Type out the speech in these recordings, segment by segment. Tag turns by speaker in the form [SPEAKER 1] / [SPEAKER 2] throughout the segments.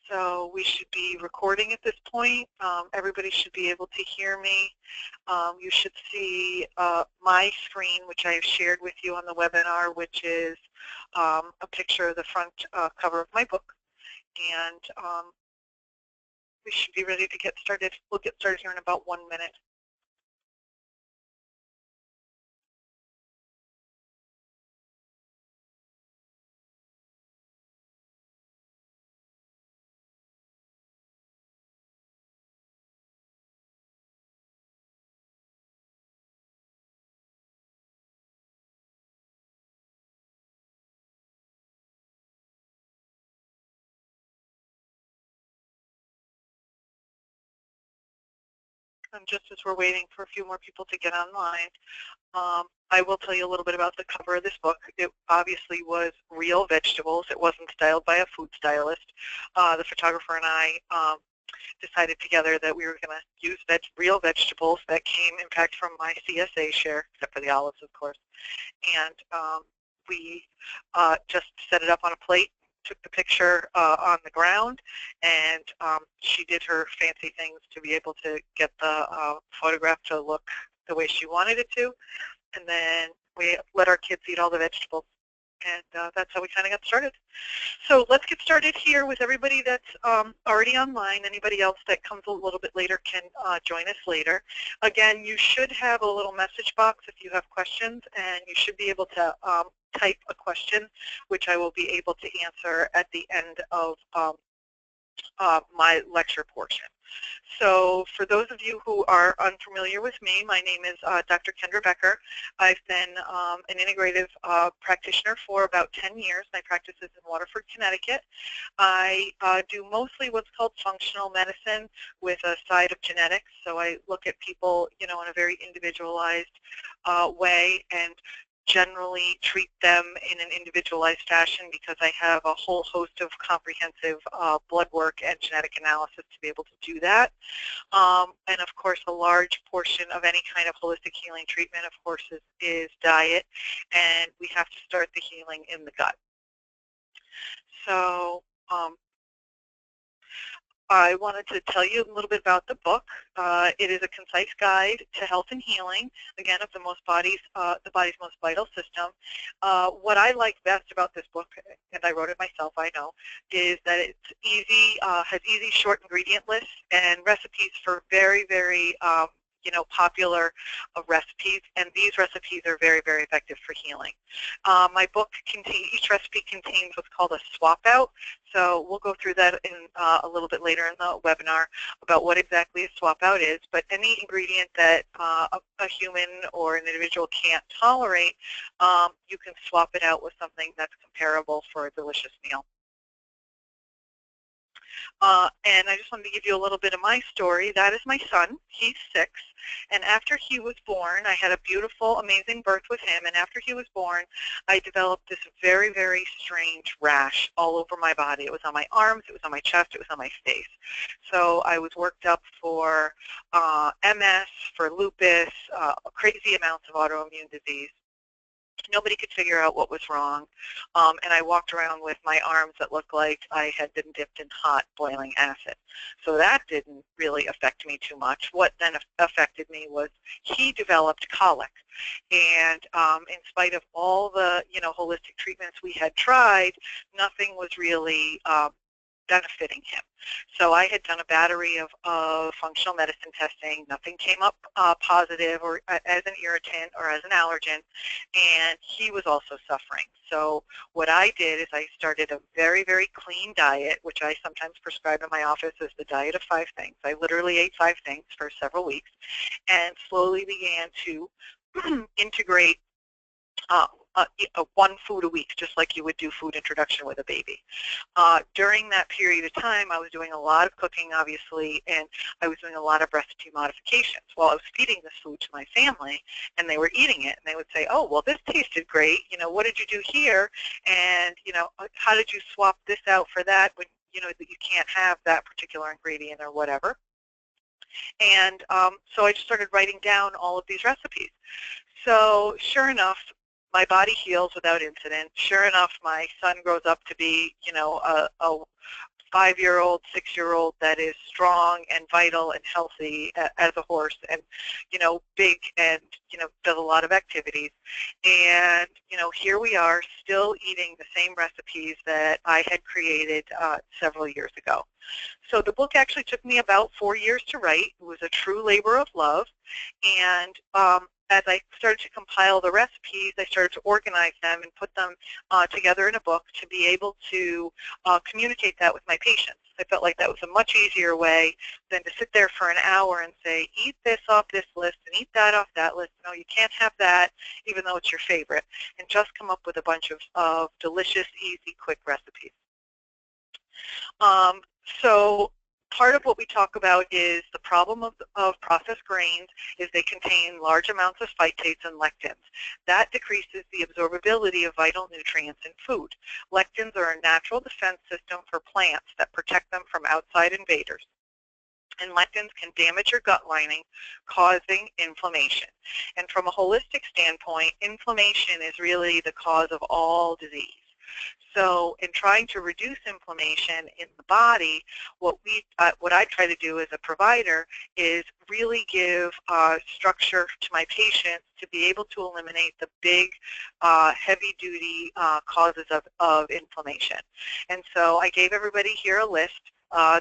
[SPEAKER 1] So we should be recording at this point. Everybody should be able to hear me. You should see my screen, which I have shared with you on the webinar, which is a picture of the front cover of my book. And we should be ready to get started. We'll get started here in about 1 minute. And just as we're waiting for a few more people to get online, I will tell you a little bit about the cover of this book. It obviously was real vegetables. It wasn't styled by a food stylist. The photographer and I decided together that we were going to use real vegetables that came, in fact, from my CSA share, except for the olives, of course. And we just set it up on a plate, took the picture on the ground, and she did her fancy things to be able to get the photograph to look the way she wanted it to. And then we let our kids eat all the vegetables. And that's how we kind of got started. So let's get started here with everybody that's already online. Anybody else that comes a little bit later can join us later. Again, you should have a little message box if you have questions, and you should be able to type a question, which I will be able to answer at the end of my lecture portion. So for those of you who are unfamiliar with me, my name is Dr. Kendra Becker. I've been an integrative practitioner for about 10 years. My practice is in Waterford, Connecticut. I do mostly what's called functional medicine with a side of genetics. So I look at people, in a very individualized way, and generally treat them in an individualized fashion because I have a whole host of comprehensive blood work and genetic analysis to be able to do that. And of course, a large portion of any kind of holistic healing treatment, of course, is diet, and we have to start the healing in the gut. So I wanted to tell you a little bit about the book. It is a concise guide to health and healing, again, of the body's most vital system. What I like best about this book, and I wrote it myself, I know, is that it's easy, has easy, short ingredient lists and recipes for very, very popular recipes, and these recipes are very, very effective for healing. My book each recipe contains what's called a swap out, so we'll go through that in a little bit later in the webinar about what exactly a swap out is, but any ingredient that a human or an individual can't tolerate, you can swap it out with something that's comparable for a delicious meal. And I just wanted to give you a little bit of my story. That is my son. He's 6. And after he was born, I had a beautiful, amazing birth with him. And after he was born, I developed this very, very strange rash all over my body. It was on my arms, it was on my chest, it was on my face. So I was worked up for MS, for lupus, crazy amounts of autoimmune disease. Nobody could figure out what was wrong, and I walked around with my arms that looked like I had been dipped in hot boiling acid. So that didn't really affect me too much. What then affected me was he developed colic, and in spite of all the holistic treatments we had tried, nothing was really benefiting him. So I had done a battery of functional medicine testing. Nothing came up positive or as an irritant or as an allergen, and he was also suffering. So what I did is I started a very, very clean diet, which I sometimes prescribe in my office as the diet of 5 things. I literally ate 5 things for several weeks and slowly began to integrate 1 food a week, just like you would do food introduction with a baby. During that period of time, I was doing a lot of cooking, obviously, and I was doing a lot of recipe modifications. Well, I was feeding this food to my family, and they were eating it, and they would say, oh, well, this tasted great. What did you do here? And, how did you swap this out for that when, that you can't have that particular ingredient or whatever? And so I just started writing down all of these recipes. So sure enough, my body heals without incident. Sure enough, my son grows up to be, a 5-year-old, 6-year-old that is strong and vital and healthy as a horse, and big, and does a lot of activities. And here we are still eating the same recipes that I had created several years ago. So the book actually took me about 4 years to write. It was a true labor of love. And as I started to compile the recipes, I started to organize them and put them together in a book to be able to communicate that with my patients. I felt like that was a much easier way than to sit there for an hour and say, eat this off this list and eat that off that list. No, you can't have that, even though it's your favorite, and just come up with a bunch of delicious, easy, quick recipes. So part of what we talk about is the problem of processed grains is they contain large amounts of phytates and lectins. That decreases the absorbability of vital nutrients in food. Lectins are a natural defense system for plants that protect them from outside invaders. And lectins can damage your gut lining, causing inflammation. And from a holistic standpoint, inflammation is really the cause of all disease. So in trying to reduce inflammation in the body, what I try to do as a provider is really give structure to my patients to be able to eliminate the big, heavy-duty causes of inflammation. And so I gave everybody here a list.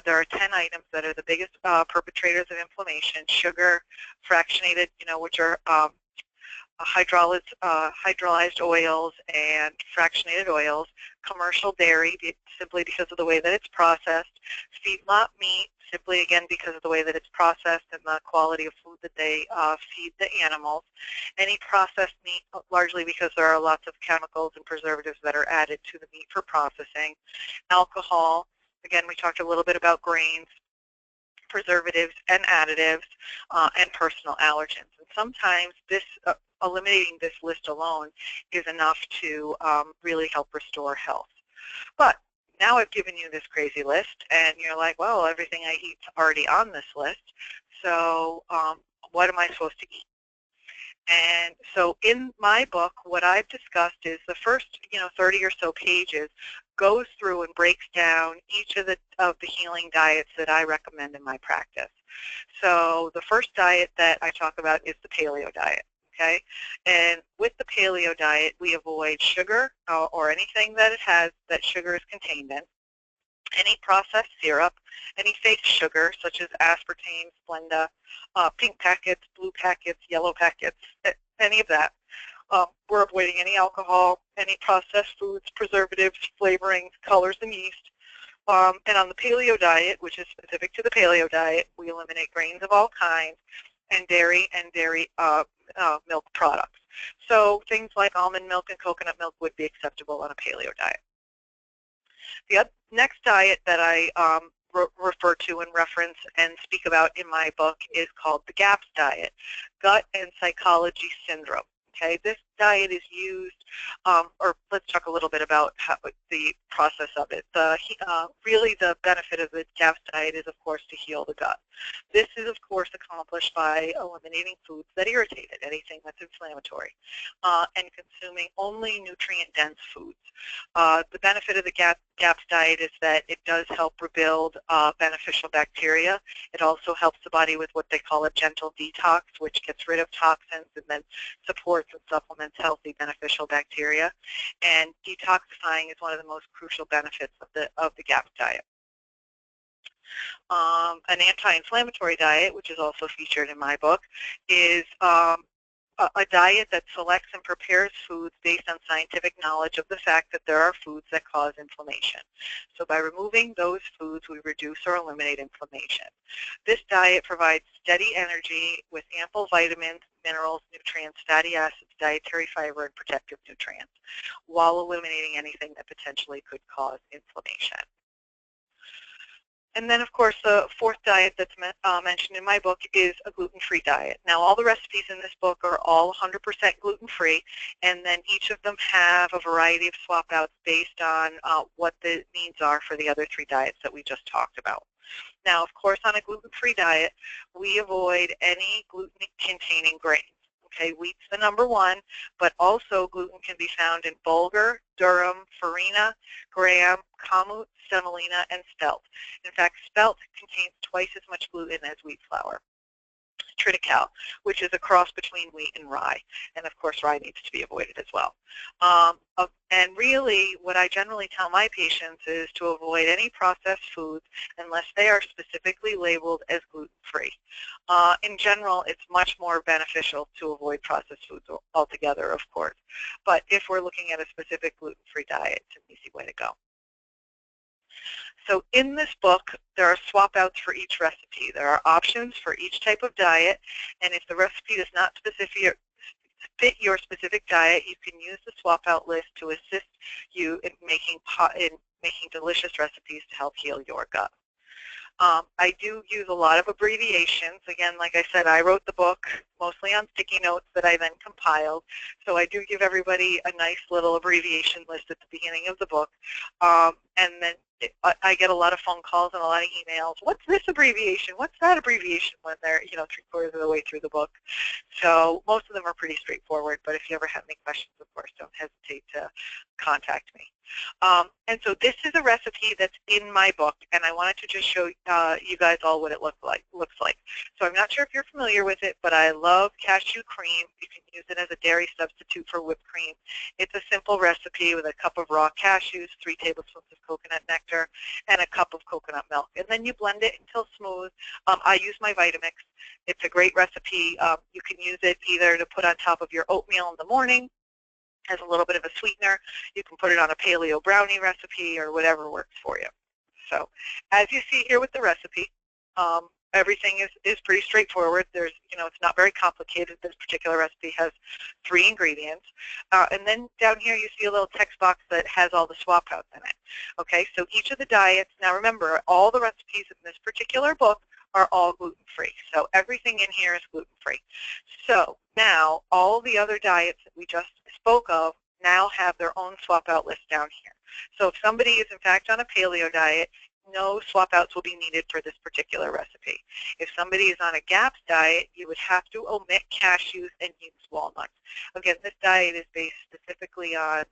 [SPEAKER 1] There are 10 items that are the biggest perpetrators of inflammation: sugar, fractionated, which are hydrolyzed oils and fractionated oils; commercial dairy, simply because of the way that it's processed; feedlot meat, simply again because of the way that it's processed and the quality of food that they feed the animals; any processed meat, largely because there are lots of chemicals and preservatives that are added to the meat for processing; alcohol, again we talked a little bit about grains, preservatives and additives, and personal allergens. And sometimes this eliminating this list alone is enough to really help restore health. But now I've given you this crazy list, and you're like, well, everything I eat's already on this list, so what am I supposed to eat? And so in my book, what I've discussed is the first 30 or so pages goes through and breaks down each of the healing diets that I recommend in my practice. So the first diet that I talk about is the paleo diet. Okay, and with the paleo diet, we avoid sugar or anything that sugar is contained in, any processed syrup, any fake sugar such as aspartame, Splenda, pink packets, blue packets, yellow packets, any of that. We're avoiding any alcohol, any processed foods, preservatives, flavorings, colors, and yeast. And on the paleo diet, which is specific to the paleo diet, we eliminate grains of all kinds and dairy milk products. So things like almond milk and coconut milk would be acceptable on a paleo diet. The next diet that I refer to and reference and speak about in my book is called the GAPS diet, Gut and Psychology Syndrome. Okay, this diet is used, or let's talk a little bit about the process of it. Really the benefit of the GAPS diet is, of course, to heal the gut. This is, of course, accomplished by eliminating foods that irritate it, anything that's inflammatory, and consuming only nutrient-dense foods. The benefit of the GAPS diet is that it does help rebuild beneficial bacteria. It also helps the body with what they call a gentle detox, which gets rid of toxins and then supports and supplements healthy, beneficial bacteria. And detoxifying is one of the most crucial benefits of the GAPS diet. An anti-inflammatory diet, which is also featured in my book, is a diet that selects and prepares foods based on scientific knowledge of the fact that there are foods that cause inflammation. So by removing those foods, we reduce or eliminate inflammation. This diet provides steady energy with ample vitamins, minerals, nutrients, fatty acids, dietary fiber, and protective nutrients, while eliminating anything that potentially could cause inflammation. And then, of course, the fourth diet that's mentioned in my book is a gluten-free diet. Now, all the recipes in this book are all 100% gluten-free, and then each of them have a variety of swap-outs based on what the needs are for the other 3 diets that we just talked about. Now, of course, on a gluten-free diet, we avoid any gluten-containing grains. Okay, wheat's the #1, but also gluten can be found in bulgur, durum, farina, gram, kamut, semolina, and spelt. In fact, spelt contains twice as much gluten as wheat flour. Triticale, which is a cross between wheat and rye. And of course, rye needs to be avoided as well. And really, what I generally tell my patients is to avoid any processed foods unless they are specifically labeled as gluten-free. In general, it's much more beneficial to avoid processed foods altogether, of course. But if we're looking at a specific gluten-free diet, it's an easy way to go. So in this book, there are swap outs for each recipe. There are options for each type of diet, and if the recipe does not fit your specific diet, you can use the swap out list to assist you in making delicious recipes to help heal your gut. I do use a lot of abbreviations. Again, like I said, I wrote the book mostly on sticky notes that I then compiled. So I do give everybody a nice little abbreviation list at the beginning of the book. And then I get a lot of phone calls and a lot of emails. What's this abbreviation? What's that abbreviation? When they're, 3/4 of the way through the book. So most of them are pretty straightforward. But if you ever have any questions, of course, don't hesitate to contact me. And so this is a recipe that's in my book, and I wanted to just show you guys all what it looks like. So I'm not sure if you're familiar with it, but I love cashew cream. You can use it as a dairy substitute for whipped cream. It's a simple recipe with a cup of raw cashews, 3 tablespoons of coconut nectar, and a cup of coconut milk. And then you blend it until smooth. I use my Vitamix. It's a great recipe. You can use it either to put on top of your oatmeal in the morning as a little bit of a sweetener. You can put it on a paleo brownie recipe or whatever works for you. So as you see here with the recipe, everything is pretty straightforward. There's, it's not very complicated. This particular recipe has 3 ingredients. And then down here you see a little text box that has all the swap outs in it. Okay, so each of the diets, now remember, all the recipes in this particular book are all gluten-free. So everything in here is gluten-free. So now all the other diets that we just spoke of now have their own swap out list down here. So if somebody is in fact on a paleo diet, no swap outs will be needed for this particular recipe. If somebody is on a GAPS diet, you would have to omit cashews and use walnuts. Again, this diet is based specifically on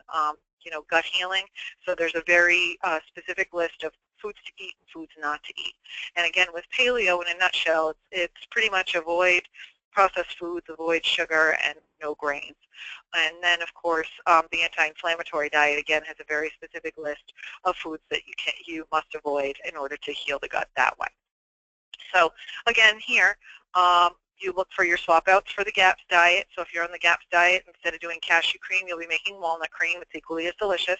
[SPEAKER 1] gut healing, so there's a very specific list of foods to eat and foods not to eat. And again, with paleo, in a nutshell, it's pretty much avoid processed foods, avoid sugar, and no grains. And then, of course, the anti-inflammatory diet, again, has a very specific list of foods that you must avoid in order to heal the gut that way. So, again, here, you look for your swap outs for the GAPS diet. So if you're on the GAPS diet, instead of doing cashew cream, you'll be making walnut cream. It's equally as delicious.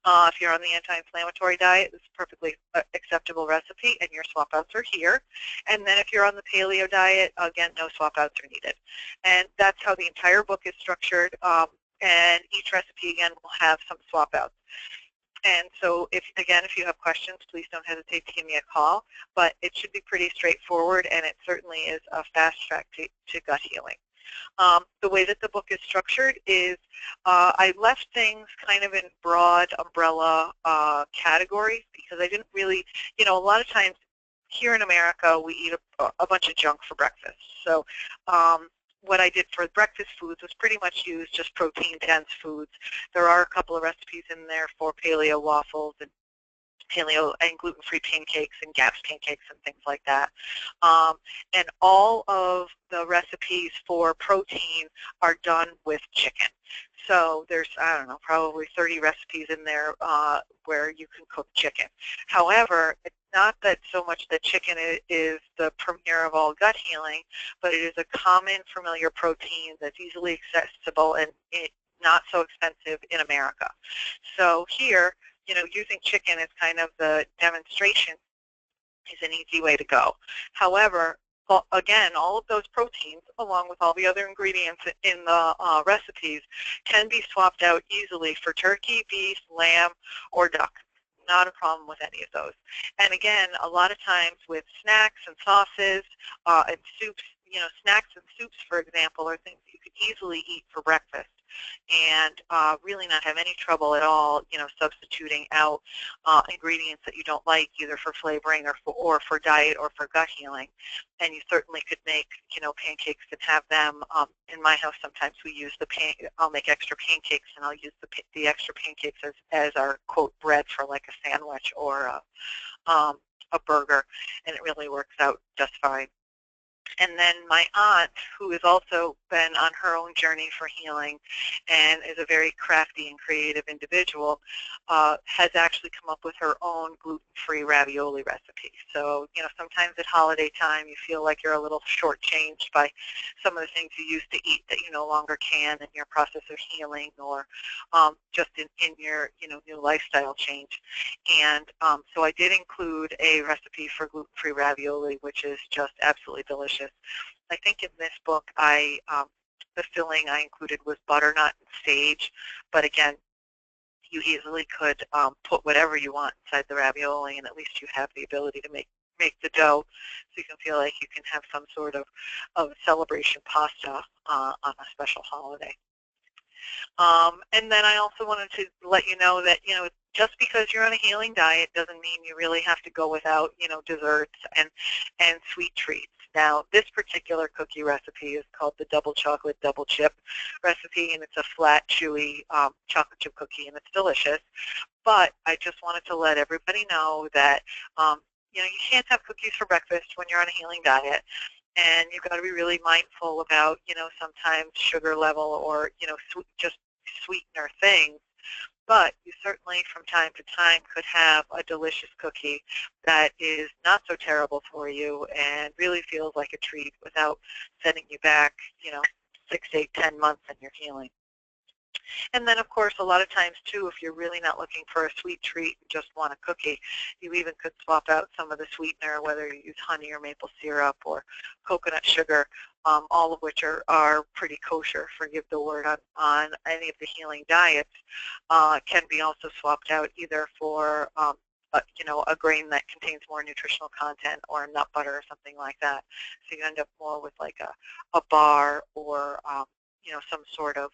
[SPEAKER 1] If you're on the anti-inflammatory diet, it's a perfectly acceptable recipe, and your swap outs are here. And then if you're on the paleo diet, again, no swap outs are needed. And that's how the entire book is structured. And each recipe, again, will have some swap outs. And so, if you have questions, please don't hesitate to give me a call. But it should be pretty straightforward, and it certainly is a fast track to gut healing. The way that the book is structured is I left things kind of in broad umbrella categories because I didn't really, a lot of times here in America we eat a bunch of junk for breakfast. So what I did for breakfast foods was pretty much use just protein-dense foods. There are a couple of recipes in there for paleo waffles and paleo and gluten-free pancakes and GAPS pancakes and things like that. And all of the recipes for protein are done with chicken. So there's, I don't know, probably 30 recipes in there where you can cook chicken. However, it's not that so much that chicken is the premier of all gut healing, but it is a common familiar protein that's easily accessible and not so expensive in America. So here, using chicken as kind of the demonstration is an easy way to go. However, again, all of those proteins, along with all the other ingredients in the recipes, can be swapped out easily for turkey, beef, lamb, or duck. Not a problem with any of those. And again, a lot of times with snacks and sauces and soups, snacks and soups, for example, are things you could easily eat for breakfast. and really not have any trouble at all, substituting out ingredients that you don't like, either for flavoring or for diet or for gut healing. And you certainly could make, pancakes and have them. In my house, sometimes we use I'll make extra pancakes, and I'll use the extra pancakes as our, quote, bread for like a sandwich or a burger, and it really works out just fine. And then my aunt, who has also been on her own journey for healing and is a very crafty and creative individual, has actually come up with her own gluten-free ravioli recipe. So, sometimes at holiday time you feel like you're a little shortchanged by some of the things you used to eat that you no longer can in your process of healing, or just in your, new lifestyle change. And so I did include a recipe for gluten-free ravioli, which is just absolutely delicious. I think in this book, the filling I included was butternut and sage, but again, you easily could put whatever you want inside the ravioli, and at least you have the ability to make the dough, so you can feel like you can have some sort of celebration pasta on a special holiday. And then I also wanted to let you know that, just because you're on a healing diet doesn't mean you really have to go without, desserts and sweet treats. Now, this particular cookie recipe is called the double chocolate double chip recipe, and it's a flat, chewy chocolate chip cookie, and it's delicious. But I just wanted to let everybody know that, you can't have cookies for breakfast when you're on a healing diet. And you've got to be really mindful about, sometimes sugar level or, just sweetener things. But you certainly from time to time could have a delicious cookie that is not so terrible for you and really feels like a treat without sending you back, 6, 8, 10 months in your healing. And then, of course, a lot of times, too, if you're really not looking for a sweet treat and just want a cookie, you even could swap out some of the sweetener, whether you use honey or maple syrup or coconut sugar, all of which are pretty kosher, forgive the word, on any of the healing diets, can be also swapped out either for a grain that contains more nutritional content or nut butter or something like that. So you end up more with like a bar or, some sort of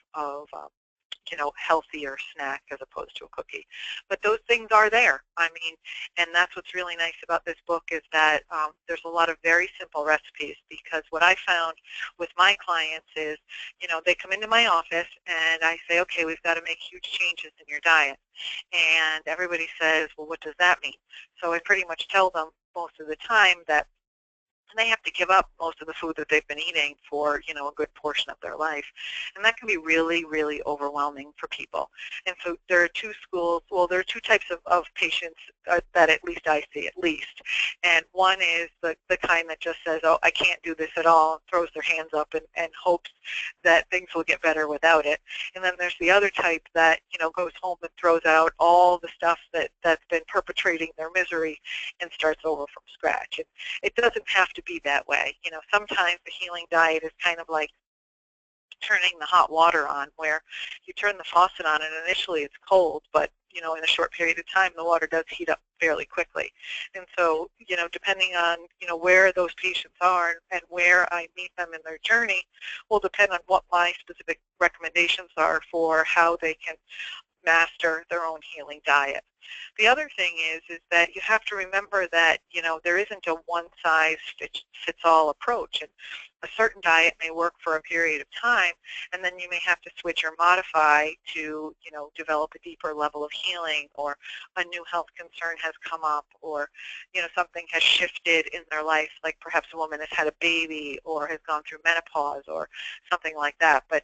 [SPEAKER 1] healthier snack as opposed to a cookie. But those things are there. And that's what's really nice about this book is that there's a lot of very simple recipes, because what I found with my clients is, they come into my office and I say, okay, we've got to make huge changes in your diet. And everybody says, well, what does that mean? So I pretty much tell them most of the time that they have to give up most of the food that they've been eating for, a good portion of their life. And that can be really, really overwhelming for people. And so there are two types of patients that at least I see, at least. And one is the kind that just says, oh, I can't do this at all, and throws their hands up and hopes that things will get better without it. And then there's the other type that, goes home and throws out all the stuff that's been perpetrating their misery and starts over from scratch. And it doesn't have to be that way. Sometimes the healing diet is kind of like turning the hot water on, where you turn the faucet on and initially it's cold, but in a short period of time the water does heat up fairly quickly. And so, depending on, where those patients are and where I meet them in their journey will depend on what my specific recommendations are for how they can master their own healing diet. The other thing is that you have to remember that, there isn't a one-size-fits-all approach. And a certain diet may work for a period of time, and then you may have to switch or modify to, develop a deeper level of healing, or a new health concern has come up, or, something has shifted in their life, like perhaps a woman has had a baby or has gone through menopause or something like that. But,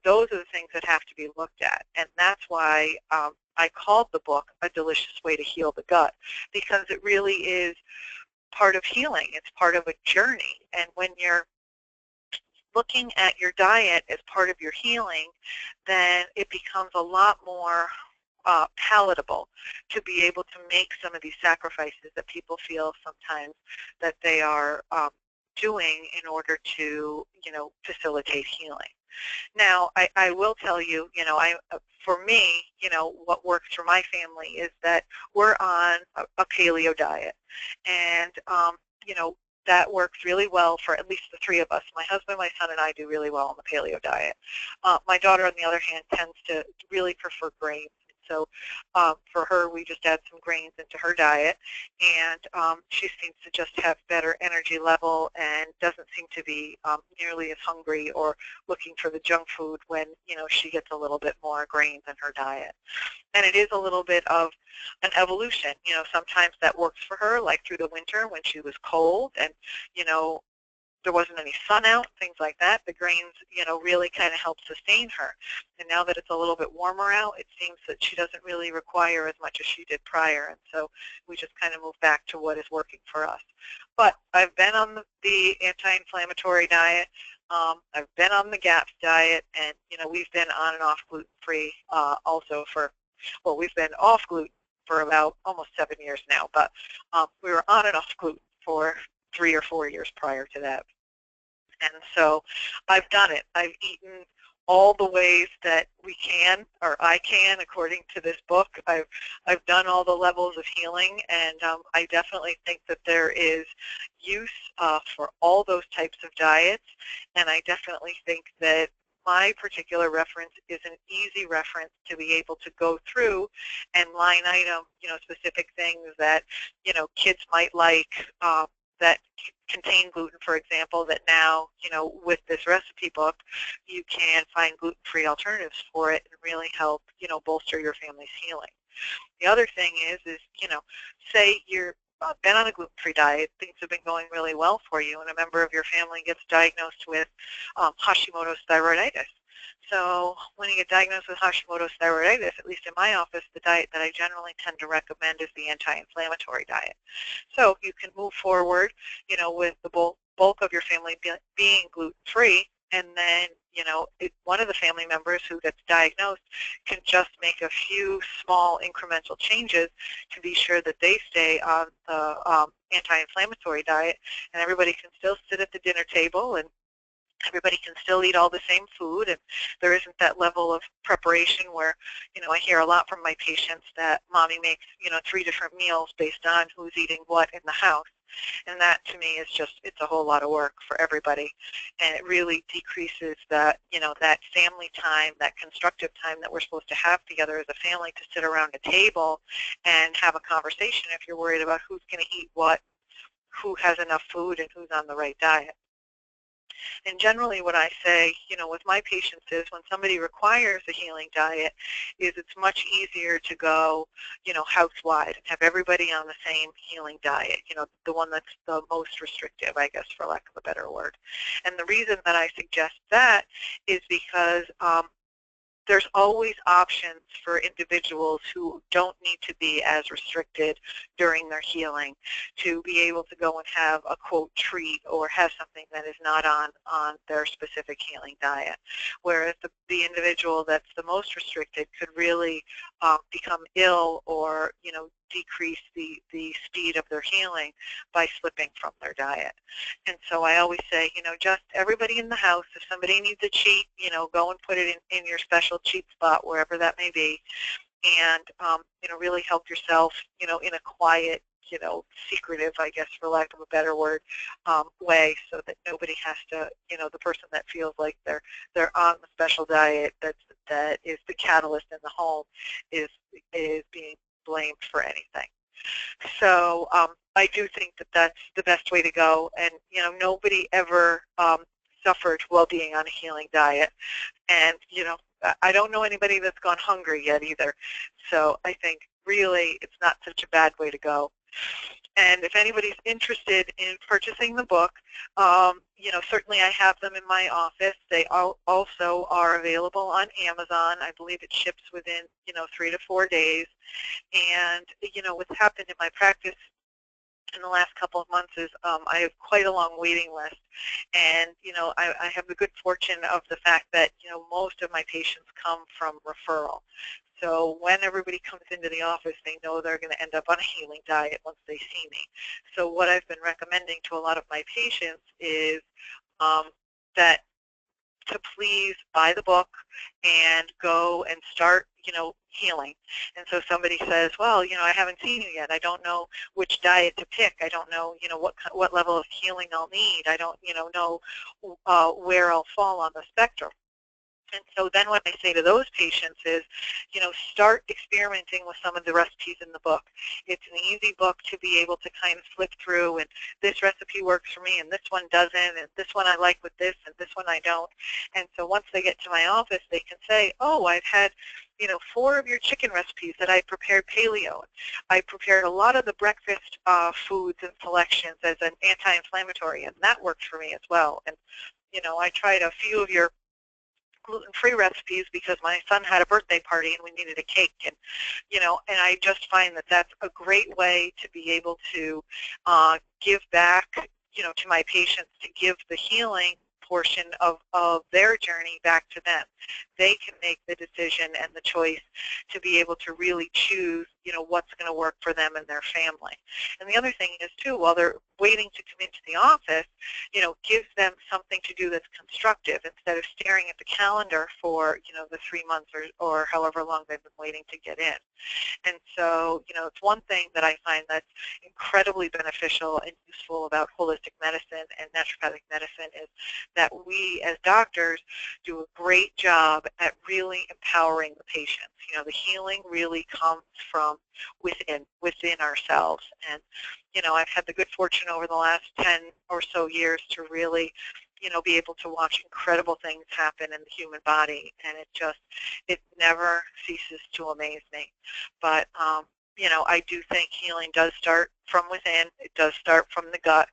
[SPEAKER 1] those are the things that have to be looked at. And that's why I called the book A Delicious Way to Heal the Gut, because it really is part of healing. It's part of a journey. And when you're looking at your diet as part of your healing, then it becomes a lot more palatable to be able to make some of these sacrifices that people feel sometimes that they are doing in order to, facilitate healing. Now, I will tell you, for me, what works for my family is that we're on a paleo diet. And, that works really well for at least the three of us. My husband, my son, and I do really well on the paleo diet. My daughter, on the other hand, tends to really prefer grains. So for her, we just add some grains into her diet, and she seems to just have better energy level and doesn't seem to be nearly as hungry or looking for the junk food when, she gets a little bit more grains in her diet. And it is a little bit of an evolution. Sometimes that works for her, like through the winter when she was cold and, there wasn't any sun out, things like that. The grains, really kind of help sustain her. And now that it's a little bit warmer out, it seems that she doesn't really require as much as she did prior. And so we just kind of move back to what is working for us. But I've been on the anti-inflammatory diet. I've been on the GAPS diet, and, we've been on and off gluten-free also well, we've been off gluten for about almost 7 years now, but we were on and off gluten for 3 or 4 years prior to that. And so I've done it. I've eaten all the ways that we can, or I can, according to this book. I've done all the levels of healing, and I definitely think that there is use for all those types of diets, and I definitely think that my particular reference is an easy reference to be able to go through and line item, specific things that, kids might like that contain gluten, for example, that now, with this recipe book, you can find gluten-free alternatives for it and really help, bolster your family's healing. The other thing is say you're been on a gluten-free diet, things have been going really well for you, and a member of your family gets diagnosed with Hashimoto's thyroiditis. So when you get diagnosed with Hashimoto's thyroiditis, at least in my office, the diet that I generally tend to recommend is the anti-inflammatory diet. So you can move forward, with the bulk of your family being gluten-free, and then, one of the family members who gets diagnosed can just make a few small incremental changes to be sure that they stay on the anti-inflammatory diet, and everybody can still sit at the dinner table, and everybody can still eat all the same food, and there isn't that level of preparation where, I hear a lot from my patients that mommy makes, 3 different meals based on who's eating what in the house. And that, to me, is just, it's a whole lot of work for everybody. And it really decreases that, that family time, that constructive time that we're supposed to have together as a family to sit around a table and have a conversation if you're worried about who's going to eat what, who has enough food, and who's on the right diet. And generally what I say, with my patients is when somebody requires a healing diet, is it's much easier to go, house-wide and have everybody on the same healing diet, the one that's the most restrictive, I guess, for lack of a better word. And the reason that I suggest that is because there's always options for individuals who don't need to be as restricted during their healing to be able to go and have a, quote, treat or have something that is not on their specific healing diet. Whereas the individual that's the most restricted could really become ill or, decrease the speed of their healing by slipping from their diet. And so I always say, just everybody in the house, if somebody needs a cheat, go and put it in your special cheat spot, wherever that may be, and, really help yourself, in a quiet, secretive, I guess, for lack of a better word, way, so that nobody has to, the person that feels like they're on the special diet that is the catalyst in the home is being blamed for anything. So I do think that that's the best way to go, and nobody ever suffered while being on a healing diet, and I don't know anybody that's gone hungry yet either. So I think really it's not such a bad way to go. And if anybody's interested in purchasing the book, certainly I have them in my office. They also are available on Amazon. I believe it ships within, 3 to 4 days. And, what's happened in my practice in the last couple of months is I have quite a long waiting list. And, I have the good fortune of the fact that, most of my patients come from referral. So when everybody comes into the office, they know they're going to end up on a healing diet once they see me. So what I've been recommending to a lot of my patients is that to please buy the book and go and start, healing. And so somebody says, well, I haven't seen you yet. I don't know which diet to pick. I don't know, what level of healing I'll need. I don't, know where I'll fall on the spectrum. And so then what I say to those patients is, start experimenting with some of the recipes in the book. It's an easy book to be able to kind of flip through, and this recipe works for me, and this one doesn't, and this one I like with this, and this one I don't. And so once they get to my office, they can say, oh, I've had 4 of your chicken recipes that I prepared paleo. I prepared a lot of the breakfast foods and selections as an anti-inflammatory, and that worked for me as well. And, I tried a few of your gluten-free recipes because my son had a birthday party and we needed a cake, and and I just find that that's a great way to be able to give back, to my patients, to give the healing portion of their journey back to them. They can make the decision and the choice to be able to really choose, what's going to work for them and their family. And the other thing is, too, while they're waiting to come into the office, gives them something to do that's constructive instead of staring at the calendar for, the 3 months or however long they've been waiting to get in. And so, it's one thing that I find that's incredibly beneficial and useful about holistic medicine and naturopathic medicine is that we as doctors do a great job at really empowering the patients. The healing really comes from within ourselves. And, I've had the good fortune over the last 10 or so years to really, be able to watch incredible things happen in the human body, and it never ceases to amaze me. But, I do think healing does start from within. It does start from the gut,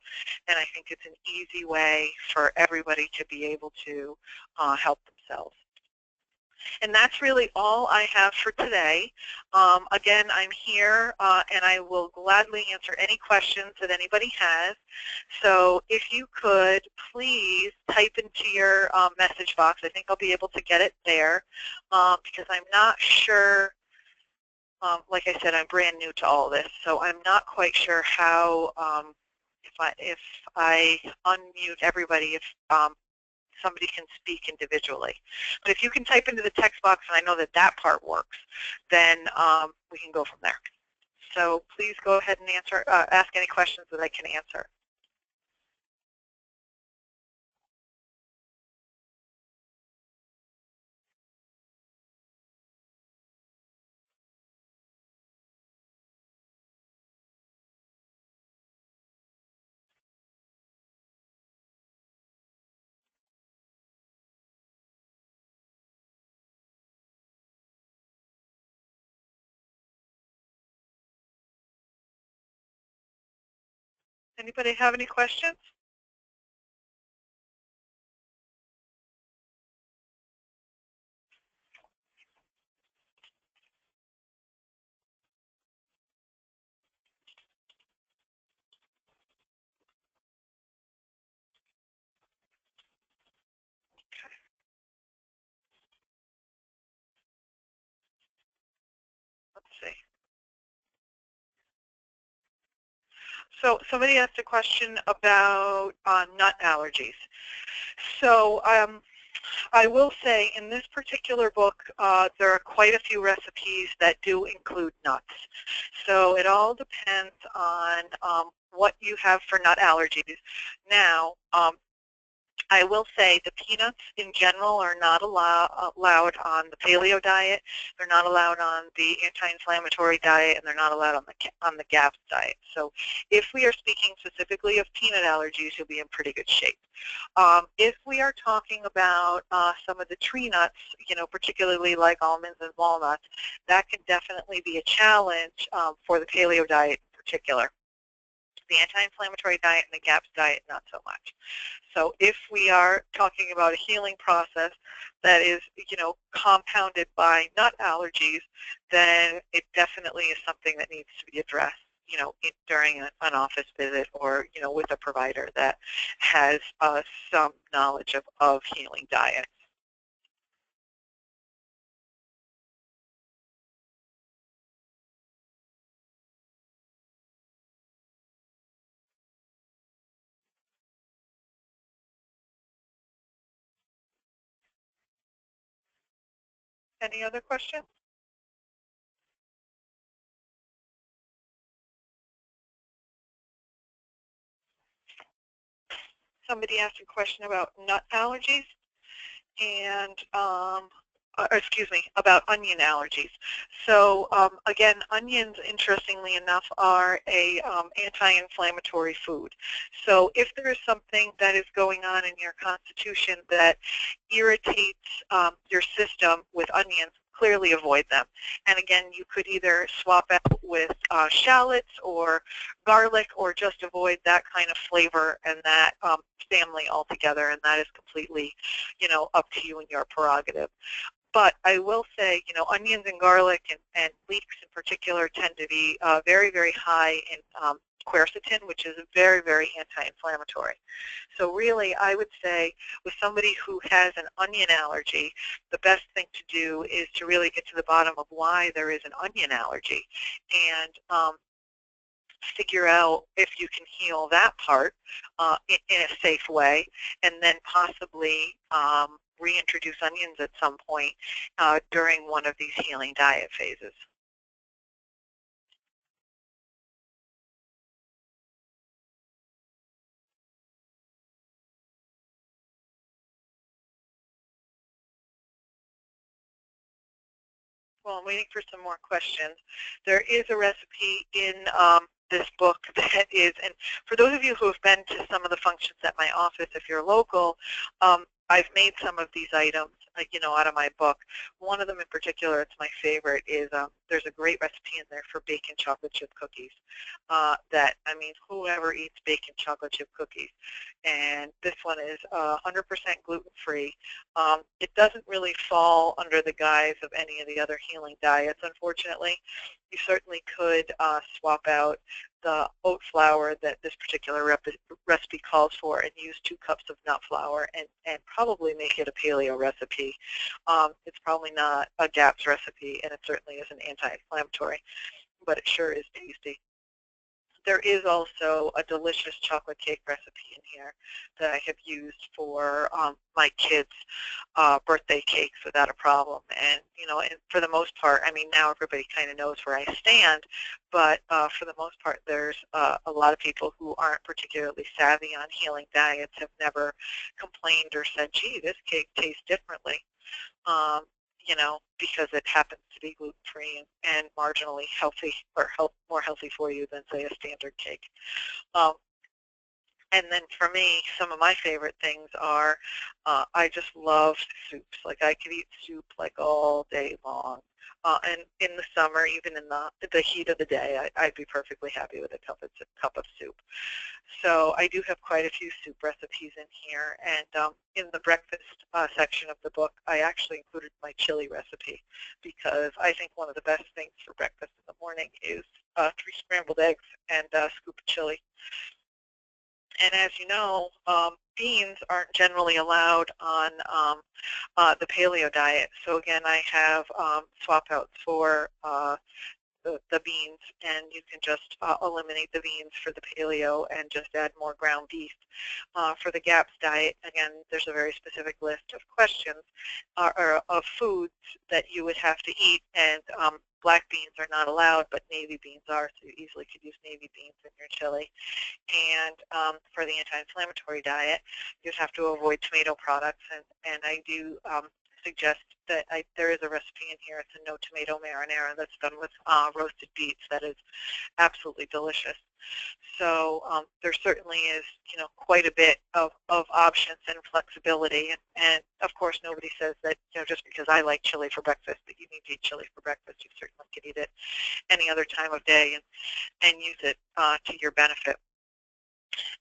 [SPEAKER 1] and I think it's an easy way for everybody to be able to help themselves. And that's really all I have for today. Again, I'm here, and I will gladly answer any questions that anybody has. So if you could please type into your message box. I think I'll be able to get it there because I'm not sure. Like I said, I'm brand new to all this, so I'm not quite sure how, if I unmute everybody, if somebody can speak individually. But if you can type into the text box, and I know that that part works, then we can go from there. So please go ahead and ask any questions that I can answer. Anybody have any questions? Let's see. So somebody asked a question about nut allergies. So I will say in this particular book, there are quite a few recipes that do include nuts. So it all depends on what you have for nut allergies. Now, I will say the peanuts in general are not allowed on the paleo diet. They're not allowed on the anti-inflammatory diet, and they're not allowed on the GAPS diet. So if we are speaking specifically of peanut allergies, you'll be in pretty good shape. If we are talking about some of the tree nuts, particularly like almonds and walnuts, that can definitely be a challenge for the paleo diet in particular. The anti-inflammatory diet and the GAPS diet, not so much. So if we are talking about a healing process that is, compounded by nut allergies, then it definitely is something that needs to be addressed, during an office visit or, with a provider that has some knowledge of healing diets. Any other questions? Somebody asked a question about nut allergies and, excuse me, about onion allergies. So again, onions, interestingly enough, are a anti-inflammatory food. So if there is something that is going on in your constitution that irritates your system with onions, clearly avoid them. And again, you could either swap out with shallots or garlic, or just avoid that kind of flavor and that family altogether, and that is completely, up to you and your prerogative. But I will say, onions and garlic and leeks in particular tend to be very, very high in quercetin, which is very, very anti-inflammatory. So really, I would say with somebody who has an onion allergy, the best thing to do is to really get to the bottom of why there is an onion allergy, and figure out if you can heal that part in a safe way, and then possibly reintroduce onions at some point during one of these healing diet phases. Well, I'm waiting for some more questions. There is a recipe in this book that is, and for those of you who have been to some of the functions at my office, if you're local, I've made some of these items, out of my book. One of them in particular, it's my favorite, is there's a great recipe in there for bacon chocolate chip cookies. Whoever eats bacon chocolate chip cookies. And this one is 100% gluten-free. It doesn't really fall under the guise of any of the other healing diets, unfortunately. You certainly could swap out the oat flour that this particular recipe calls for and use 2 cups of nut flour and probably make it a paleo recipe. It's probably not a GAPS recipe, and it certainly isn't anti-inflammatory, but it sure is tasty. There is also a delicious chocolate cake recipe in here that I have used for my kids' birthday cakes without a problem. And, and for the most part, now everybody kind of knows where I stand, but for the most part, there's a lot of people who aren't particularly savvy on healing diets have never complained or said, gee, this cake tastes differently. Because it happens to be gluten-free and marginally healthy, or more healthy for you than, say, a standard cake. And then for me, some of my favorite things are, I just love soups. Like, I could eat soup like all day long. And in the summer, even in the heat of the day, I'd be perfectly happy with a cup of soup. So I do have quite a few soup recipes in here. And in the breakfast section of the book, I actually included my chili recipe, because I think one of the best things for breakfast in the morning is 3 scrambled eggs and a scoop of chili. And as you know, beans aren't generally allowed on the paleo diet. So again, I have SwapOuts for the beans, and you can just eliminate the beans for the paleo and just add more ground beef. For the GAPS diet, again, there's a very specific list of questions or of foods that you would have to eat, and black beans are not allowed, but navy beans are, so you easily could use navy beans in your chili. And for the anti-inflammatory diet, you'd have to avoid tomato products, and I do suggest that there is a recipe in here. It's a no tomato marinara that's done with roasted beets that is absolutely delicious. So there certainly is, quite a bit of options and flexibility. And of course, nobody says that, just because I like chili for breakfast, that you need to eat chili for breakfast. You certainly could eat it any other time of day and use it to your benefit.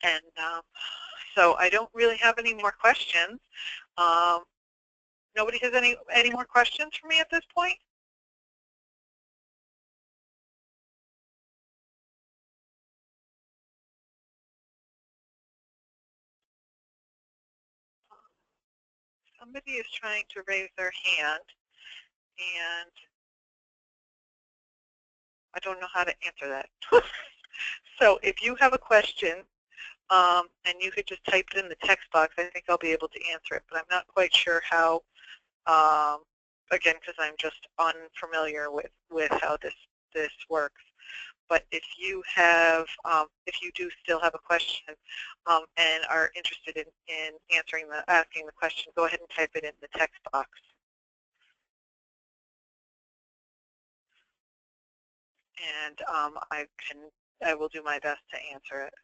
[SPEAKER 1] And so I don't really have any more questions. Nobody has any more questions for me at this point? Somebody is trying to raise their hand, and I don't know how to answer that. So if you have a question, and you could just type it in the text box, I think I'll be able to answer it, but I'm not quite sure how again, because I'm just unfamiliar with how this works. But if you have, if you do still have a question and are interested in asking the question, go ahead and type it in the text box. And I will do my best to answer it.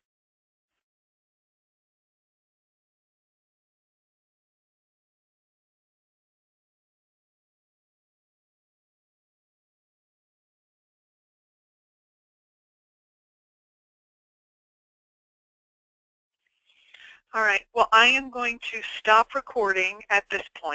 [SPEAKER 1] All right. Well, I am going to stop recording at this point.